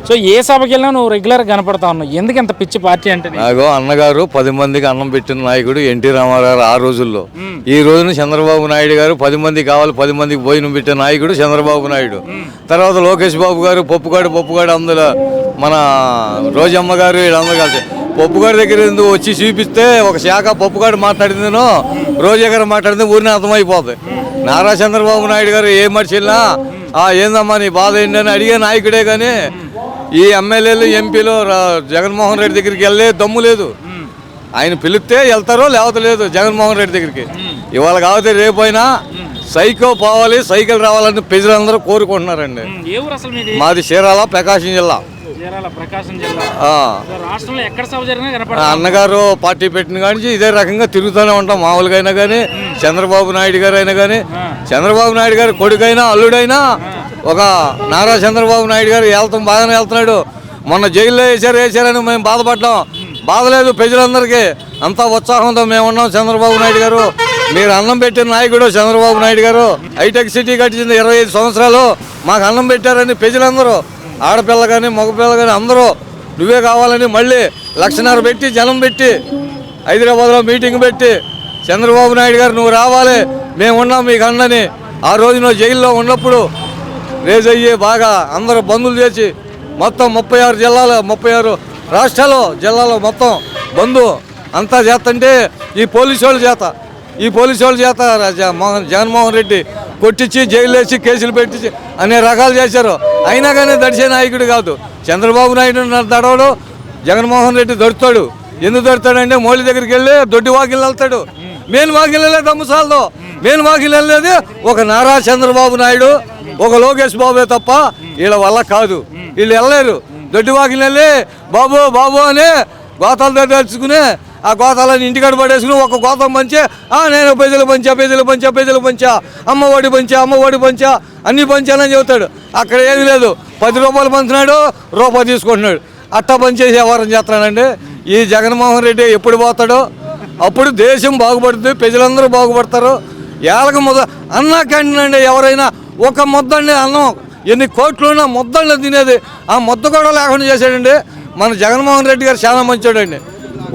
So ఏ సభకి వెళ్ళినా నువ్వు రెగ్యులర్గా కనపడతా ఉన్నావు, ఎందుకు ఇంత పిచ్చి పార్టీ అంటే? నాకు అన్నగారు 10 మందికి అన్నం పెట్టిన నాయకుడు ఎన్టీ రామారావు ఆ రోజుల్లో. ఈ రోజున చంద్రబాబు నాయుడు గారు 10 మంది కావాలి 10 మందికి భోజనం పెట్టిన నాయకుడు చంద్రబాబు నాయుడు. తర్వాత లోకేష్ బాబు గారు పప్పుగాడు అందులో మన రోజమ్మ గారు వీళ్ళందరూ కలిసి పప్పుగాడి దగ్గర ఎందుకు వచ్చి చూపిస్తే ఒక శాఖ పప్పుగాడు మాట్లాడిందేనో రోజా గారు మాట్లాడింది ఊరిని అర్థమైపోతుంది. నారా చంద్రబాబు నాయుడు గారు ఏ మనిషిలా ఏందమ్మా నీ బాధ ఏంటని అడిగే నాయకుడే కానీ ఈ ఎమ్మెల్యేలు ఎంపీలు జగన్మోహన్ రెడ్డి దగ్గరికి వెళ్ళే దమ్ము లేదు. ఆయన పిలిస్తే వెళ్తారో లేకపోతే లేదు జగన్మోహన్ రెడ్డి దగ్గరికి. ఇవాళ కాకపోతే రేపైనా సైకో పోవాలి సైకిల్ రావాలని ప్రజలందరూ కోరుకుంటున్నారండి. మాది చీరాల ప్రకాశం జిల్లా. అన్నగారు పార్టీ పెట్టిన కానీ ఇదే రకంగా తిరుగుతూనే ఉంటాం. మామూలుగా అయినా కానీ చంద్రబాబు నాయుడు గారు అయినా కానీ చంద్రబాబు నాయుడు గారు కొడుకైనా అల్లుడైనా ఒక నారా చంద్రబాబు నాయుడు గారు బాగానే వెళ్తున్నాడు. మొన్న జైల్లో వేసారని మేము బాధపడ్డాం, బాధలేదు ప్రజలందరికీ, అంతా ఉత్సాహంతో మేము ఉన్నాం. చంద్రబాబు నాయుడు గారు మీరు అన్నం పెట్టిన నాయకుడు చంద్రబాబు నాయుడు గారు. హైటెక్ సిటీ కట్టించింది 25 సంవత్సరాలు, మాకు అన్నం పెట్టారని ప్రజలందరూ, ఆడపిల్ల కానీ మగపిల్ల కానీ అందరూ నువ్వే కావాలని మళ్ళీ 1,50,000 పెట్టి జనం పెట్టి హైదరాబాద్లో మీటింగ్ పెట్టి చంద్రబాబు నాయుడు గారు నువ్వు రావాలి మేము ఉన్నాం మీకు అన్నని ఆ రోజు నువ్వు జైల్లో ఉన్నప్పుడు రేజ్ అయ్యి బాగా అందరూ బంధువులు చేసి మొత్తం 36 జిల్లాలు 36 రాష్ట్రాలు జిల్లాలో మొత్తం బంధు అంతా చేస్తుంటే ఈ పోలీసు వాళ్ళ చేత జగన్మోహన్ రెడ్డి కొట్టించి జైలు వేసి కేసులు పెట్టించి అనే రకాలు చేశారు. అయినా కానీ దడిచే నాయకుడు కాదు చంద్రబాబు నాయుడు. దడవడు జగన్మోహన్ రెడ్డి దొరుకుతాడు. ఎందుకు దొరుకుతాడంటే మోళీ దగ్గరికి వెళ్ళి దొడ్డి వాకిలు వెళ్తాడు. మెయిన్ వాకిలు వెళ్ళలేదు అమ్మసాలతో, మెయిన్ వాకిలు వెళ్ళలేదు ఒక నారా చంద్రబాబు నాయుడు ఒక లోకేష్ బాబే తప్ప వీళ్ళ వల్ల కాదు. వీళ్ళు వెళ్ళలేరు. దొడ్డి వాకిలు వెళ్ళి బాబు అని గోతాలు తెచ్చుకుని ఆ గోతాలని ఇంటికాడ పడేసుకుని ఒక గోతం పంచే నేను పేజీలు పంచా అమ్మఒడి పంచా అన్ని పంచానని చెబుతాడు. అక్కడ ఏమీ లేదు. 10 రూపాయలు పంచినాడు, రూపాయి తీసుకుంటున్నాడు. అట్టా పనిచేసి వ్యవహారం చేస్తున్నాడండి. ఈ జగన్మోహన్ రెడ్డి ఎప్పుడు పోతాడో అప్పుడు దేశం బాగుపడుతుంది, ప్రజలందరూ బాగుపడతారు. ఏళ్ళకి అన్న క్యాంటీన్ అండి, ఎవరైనా ఒక ముద్దండి అన్నం ఎన్ని కోట్లున్నా ముద్దండి తినేది, ఆ ముద్ద కూడా లేకుండా చేశాడండి మన జగన్మోహన్ రెడ్డి గారు. చాలా మంచోడండి.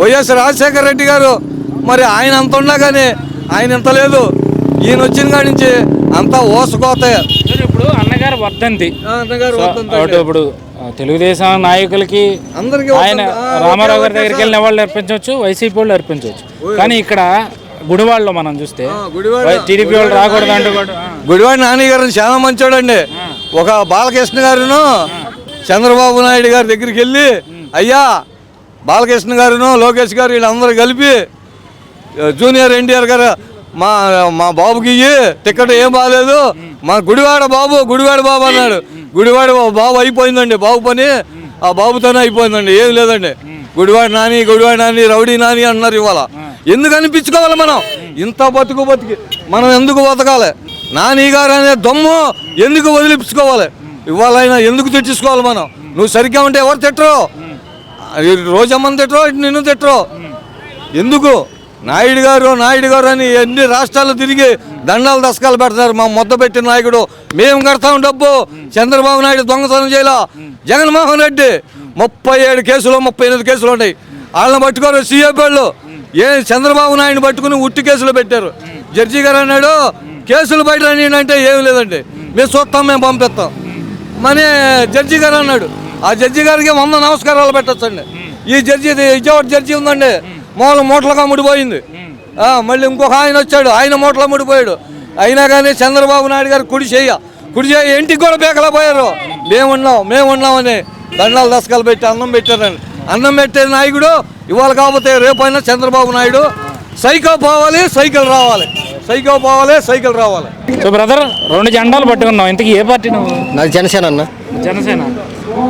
వైఎస్ రాజశేఖర రెడ్డి గారు మరి ఆయన అంత ఉన్నా కానీ ఆయన ఇంత లేదు. ఈయన వచ్చిన కాడి నుంచి అంతా ఓసుకోతే. ఇప్పుడు అన్నగారు వర్ధంతి ఇప్పుడు తెలుగుదేశం నాయకులకి ఆయన రామారావు గారి దగ్గరికి వెళ్ళిన వాళ్ళు అర్పించవచ్చు, వైసీపీ వాళ్ళు అర్పించవచ్చు. కానీ ఇక్కడ గుడివాడలో మనం చూస్తే టీడీపీ వాళ్ళు రాకూడదు అంటూ గుడివాడ నాని గారు చాలా మంచోడండి. ఒక బాలకృష్ణ గారును చంద్రబాబు నాయుడు గారి దగ్గరికి వెళ్ళి అయ్యా బాలకృష్ణ గారును లోకేష్ గారు వీళ్ళందరూ కలిపి జూనియర్ ఎన్టీఆర్ గారు మా బాబుకి టికెట్ ఏం బాగాలేదు, మా గుడివాడ బాబు అన్నాడు. గుడివాడ బాబు అయిపోయిందండి, బాబు పని ఆ బాబుతోనే అయిపోయిందండి. ఏం లేదండి. గుడివాడ నాని రౌడీ నాని అన్నారు. ఇవాళ ఎందుకు అనిపించుకోవాలి మనం? ఇంత బతికి మనం ఎందుకు బతకాలి? నాని గారు అనే దమ్ము ఎందుకు వదిలిపించుకోవాలి? ఇవాళ అయినా ఎందుకు తెచ్చుకోవాలి మనం? నువ్వు సరిగ్గా ఉంటే ఎవరు తిట్టరు, రోజమ్మని తిట్టరు, నిన్ను తిట్టరు. ఎందుకు? నాయుడు గారు అని ఎన్ని రాష్ట్రాలు తిరిగి దండాలు దశకాలు పెడతారు. మా ముద్ద పెట్టిన నాయకుడు, మేము కడతాం డబ్బు. చంద్రబాబు నాయుడు దొంగతనం చేయాల. జగన్మోహన్ రెడ్డి 37 కేసులు 38 కేసులు ఉన్నాయి. వాళ్ళని పట్టుకోరు సీఎం వాళ్ళు. చంద్రబాబు నాయుడిని పట్టుకుని ఉట్టి కేసులు పెట్టారు. జడ్జి గారు అన్నాడు కేసులు బయట అంటే ఏమి లేదండి, మేము చూస్తాం, మేము పంపిస్తాం మనీ జడ్జి గారు అన్నాడు. ఆ జడ్జి గారికి 100 నమస్కారాలు పెట్టచ్చండి. ఈ విజయవాడ జడ్జి ఉందండి, మూటలుగా ముడిపోయింది. మళ్ళీ ఇంకొక ఆయన వచ్చాడు, ఆయన మూటలో ముడిపోయాడు. అయినా కానీ చంద్రబాబు నాయుడు గారు కుడి చేయ ఇంటికి కూడా బేకలేకపోయారు. మేమున్నామని దండాలు దశకాలు పెట్టి అన్నం పెట్టారండి. అన్నం పెట్టే నాయకుడు ఇవాళ కాకపోతే రేపైనా చంద్రబాబు నాయుడు సైకిల్ పోవాలి సైకిల్ రావాలి. సో బ్రదర్ 2 జెండాలు పట్టుకున్నావు, ఇంతకీ ఏ పార్టీ నువ్వు? నాది జనసేన అన్న.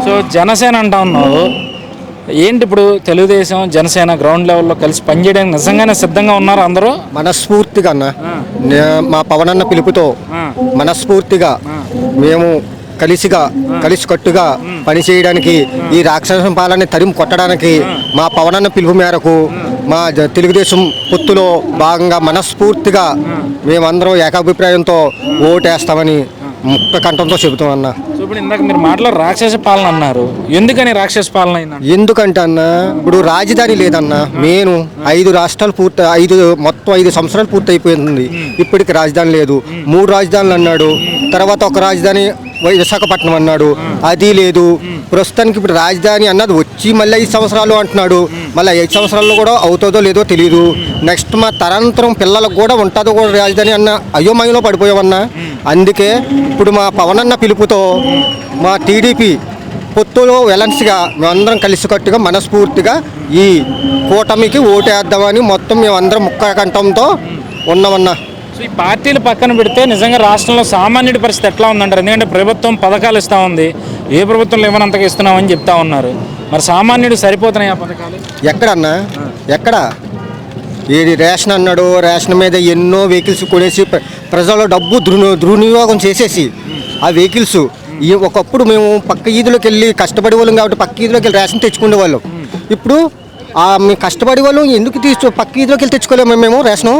సో జనసేన అంటా ఉన్నావు ఏంటి? ఇప్పుడు తెలుగుదేశం జనసేన గ్రౌండ్ లెవెల్లో కలిసి పనిచేయడానికి నిజంగానే సిద్ధంగా ఉన్నారు అందరూ? మనస్ఫూర్తిగా అన్న, మా పవన్ అన్న పిలుపుతో మనస్ఫూర్తిగా మేము కలిసికట్టుగా పనిచేయడానికి, ఈ రాక్షస పాలన తరిమి కొట్టడానికి మా పవన్ అన్న పిలుపు మేరకు మా తెలుగుదేశం పొత్తులో భాగంగా మనస్ఫూర్తిగా మేమందరం ఏకాభిప్రాయంతో ఓటేస్తామని ముక్త కంఠంతో చెబుతాం అన్న. సో ఇప్పుడు ఇందాక మీరు మాటలో రాక్షస పాలన అన్నారు, ఎందుకని రాక్షస పాలన అయిందండి? ఎందుకంటే అన్న ఇప్పుడు రాజధాని లేదన్న. మెయిన్ 5 రాష్ట్రాలు మొత్తం 5 సంవత్సరాలు పూర్తి అయిపోయింది. ఇప్పటికి రాజధాని లేదు. 3 రాజధానులు అన్నాడు, తర్వాత ఒక రాజధాని విశాఖపట్నం అన్నాడు, అది లేదు. ప్రస్తుతానికి ఇప్పుడు రాజధాని అన్నది వచ్చి మళ్ళీ 5 సంవత్సరాలు అంటున్నాడు. మళ్ళీ 5 సంవత్సరాల్లో కూడా అవుతుందో లేదో తెలియదు. నెక్స్ట్ మా తరంతరం పిల్లలకు కూడా ఉంటుందో కూడా రాజధాని అన్న అయోమయంలో పడిపోయామన్నా. అందుకే ఇప్పుడు మా పవన్ అన్న పిలుపుతో మా టీడీపీ పొత్తులో వెలన్స్గా మేమందరం కలిసికట్టుగా మనస్ఫూర్తిగా ఈ కూటమికి ఓటేద్దామని మొత్తం మేమందరం ముక్కకంఠంతో ఉన్నామన్నా. సో ఈ పార్టీలు పక్కన పెడితే నిజంగా రాష్ట్రంలో సామాన్యుడి పరిస్థితి ఎట్లా ఉందంటారు? ఎందుకంటే ప్రభుత్వం పథకాలు ఇస్తూ ఉంది, ఏ ప్రభుత్వంలో ఇవ్వనంతగా ఇస్తున్నామని చెప్తా ఉన్నారు. మరి సామాన్యుడు సరిపోతున్నాయి ఆ పథకాలు? ఎక్కడన్నా ఎక్కడ ఏది రేషన్ అన్నాడు, రేషన్ మీద ఎన్నో వెహికల్స్ కొనేసి ప్రజల డబ్బు దుర్వినియోగం చేసేసి ఆ వెహికల్స్ ఒకప్పుడు మేము పక్క ఈదులోకి వెళ్ళి కష్టపడే వాళ్ళం కాబట్టి పక్క ఈదులోకి వెళ్ళి రేషన్ తెచ్చుకునే వాళ్ళం. ఇప్పుడు మేము కష్టపడే వాళ్ళం ఎందుకు పక్క ఈదులోకి వెళ్ళి తెచ్చుకోలేము మేము రేషను.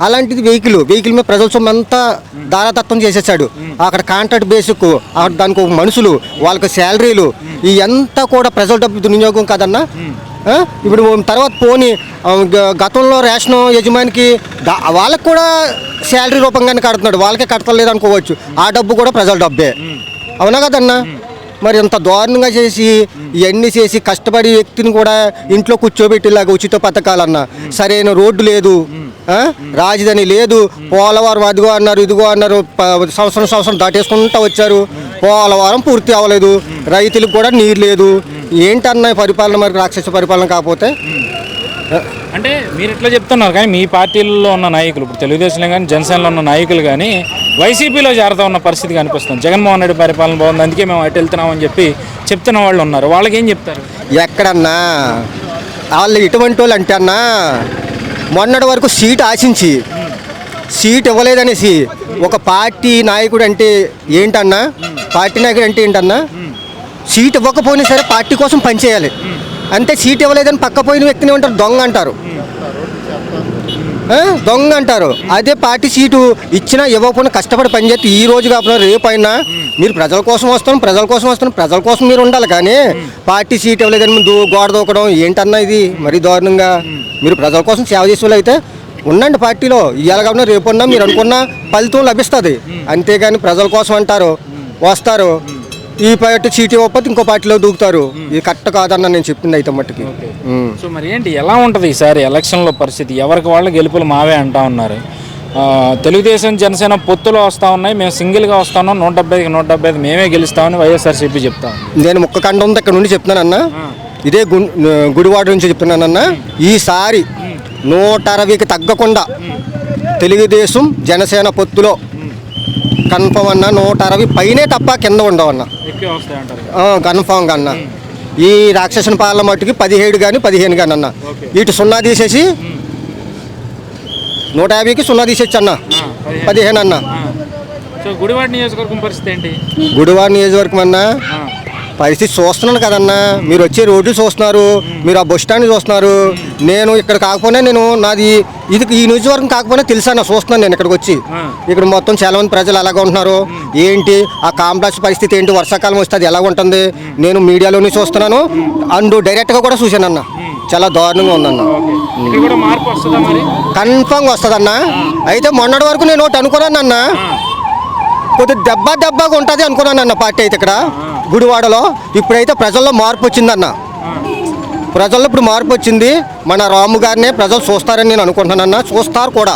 అలాంటిది వెహికల్ మీద ప్రజల సొమ్ము అంతా దారాదత్తం చేసేసాడు. అక్కడ కాంట్రాక్ట్ బేసిక్, దానికి మనుషులు, వాళ్ళకి శాలరీలు, ఇదంతా కూడా ప్రజల డబ్బు దుర్వినియోగం కాదన్నా. ఇప్పుడు తర్వాత పోనీ గతంలో రేషన్ యజమానికి వాళ్ళకి కూడా శాలరీ రూపంగానే కడుతున్నాడు, వాళ్ళకే కడతలేదు అనుకోవచ్చు. ఆ డబ్బు కూడా ప్రజల డబ్బే, అవునా కదన్నా? మరి ఇంత దారుణంగా చేసి ఇవన్నీ చేసి కష్టపడి వ్యక్తిని కూడా ఇంట్లో కూర్చోబెట్టేలాగా ఉచిత పథకాలన్నా, సరైన రోడ్డు లేదు, రాజధాని లేదు, పోలవరం అదిగో అన్నారు ఇదిగో అన్నారు, సంవత్సరం దాటేసుకుంటూ వచ్చారు, పోలవరం పూర్తి అవ్వలేదు, రైతులకు కూడా నీరు లేదు. ఏంటన్నా పరిపాలన? మరి రాక్షస పరిపాలన కాకపోతే అంటే మీరు ఇట్లా చెప్తున్నారు, కానీ మీ పార్టీల్లో ఉన్న నాయకులు, ఇప్పుడు తెలుగుదేశంలో కానీ జనసేనలో ఉన్న నాయకులు కానీ వైసీపీలో చేరుతూ ఉన్న పరిస్థితి కనిపిస్తుంది. జగన్మోహన్ రెడ్డి పరిపాలన బాగుంది, అందుకే మేము అటు వెళ్తున్నామని చెప్పి చెప్తున్న వాళ్ళు ఉన్నారు. వాళ్ళకి ఏం చెప్తారు? ఎక్కడన్నా వాళ్ళు ఎటువంటి వాళ్ళు అంటే అన్నా, మొన్నటి వరకు సీట్ ఆశించి సీట్ ఇవ్వలేదనేసి ఒక పార్టీ నాయకుడు అంటే ఏంటన్నా, పార్టీ నాయకుడు అంటే ఏంటన్నా, సీట్ ఇవ్వకపోయినా సరే పార్టీ కోసం పనిచేయాలి అంతే. సీట్ ఇవ్వలేదని పక్కపోయిన వ్యక్తిని ఏమంటారు? దొంగ అంటారు, దొంగ అంటారు. అదే పార్టీ సీటు ఇచ్చినా ఇవ్వకపోయినా కష్టపడి పనిచేస్తే ఈ రోజు కాకపోయినా రేపు అయినా మీరు ప్రజల కోసం వస్తాం, ప్రజల కోసం మీరు ఉండాలి. కానీ పార్టీ సీట్ ఇవ్వలేదని గోడ దూకడం ఏంటన్నా ఇది? మరీ దారుణంగా. మీరు ప్రజల కోసం సేవ చేసే వాళ్ళు అయితే ఉండండి పార్టీలో, ఇవాళ కాకుండా రేపు ఉన్నా మీరు అనుకున్న ఫలితం లభిస్తుంది. అంతేగాని ప్రజల కోసం అంటారు, వస్తారు, ఈ పార్టీ సీట్ ఇవ్వకపోతే ఇంకో పార్టీలో దూకుతారు. ఇది కరెక్ట్ కాదన్న నేను చెప్పింది అయితే మట్టుకి. సో మరి ఏంటి, ఎలా ఉంటుంది ఈసారి ఎలక్షన్లో పరిస్థితి? ఎవరికి వాళ్ళు గెలుపులు మావే అంటా ఉన్నారు. తెలుగుదేశం జనసేన పొత్తులో వస్తూ ఉన్నాయి, మేము సింగిల్గా వస్తా ఉన్నాం, 175కి 175 మేమే గెలుస్తామని వైఎస్ఆర్సీపీ చెప్తాం. నేను ముక్కకండం ఇక్కడ నుండి చెప్తున్నానన్న, ఇదే గుడివాడ నుంచి చెప్తున్నానన్న. ఈసారి 160కి తగ్గకుండా తెలుగుదేశం జనసేన పొత్తులో కన్ఫర్మ్ అన్న. 160 పైనే తప్ప కింద ఉండవన్న, కన్ఫర్మ్గా అన్న. ఈ రాక్షసన పాలన మట్టుకి 17 కానీ 15 కానీ అన్న. ఇటు 0 తీసేసి 150కి 0 తీసేసి అన్న 15 అన్న. గుడివాడ నియోజకవర్గం పరిస్థితి ఏంటి? గుడివాడ నియోజకవర్గం అన్న పరిస్థితి చూస్తున్నాను కదన్నా. మీరు వచ్చే రోడ్లు చూస్తున్నారు, మీరు ఆ బస్ స్టాండ్ చూస్తున్నారు. నేను ఇక్కడ కాకపోయినా నాది ఇది ఈ నియోజకవర్గం కాకపోయినా తెలుసా చూస్తున్నాను. నేను ఇక్కడికి వచ్చి ఇక్కడ మొత్తం చాలా మంది ప్రజలు ఎలాగ ఉంటున్నారు, ఏంటి ఆ కాంప్లెక్స్ పరిస్థితి ఏంటి, వర్షాకాలం వస్తే అది ఎలా ఉంటుంది నేను మీడియాలోనే చూస్తున్నాను. అండ్ డైరెక్ట్గా కూడా చూశానన్న, చాలా దారుణంగా ఉందన్న. కన్ఫామ్గా వస్తుందన్న. అయితే మొన్నటి వరకు నేను ఒకటి అనుకున్నాను అన్న, కొద్దిగా దెబ్బగా ఉంటుంది అనుకున్నాను అన్న పార్టీ అయితే ఇక్కడ గుడివాడలో. ఇప్పుడైతే ప్రజల్లో మార్పు వచ్చిందన్న, ప్రజల్లో ఇప్పుడు మార్పు వచ్చింది. మన రాము గారినే ప్రజలు చూస్తారని నేను అనుకుంటున్నానన్న, చూస్తారు కూడా.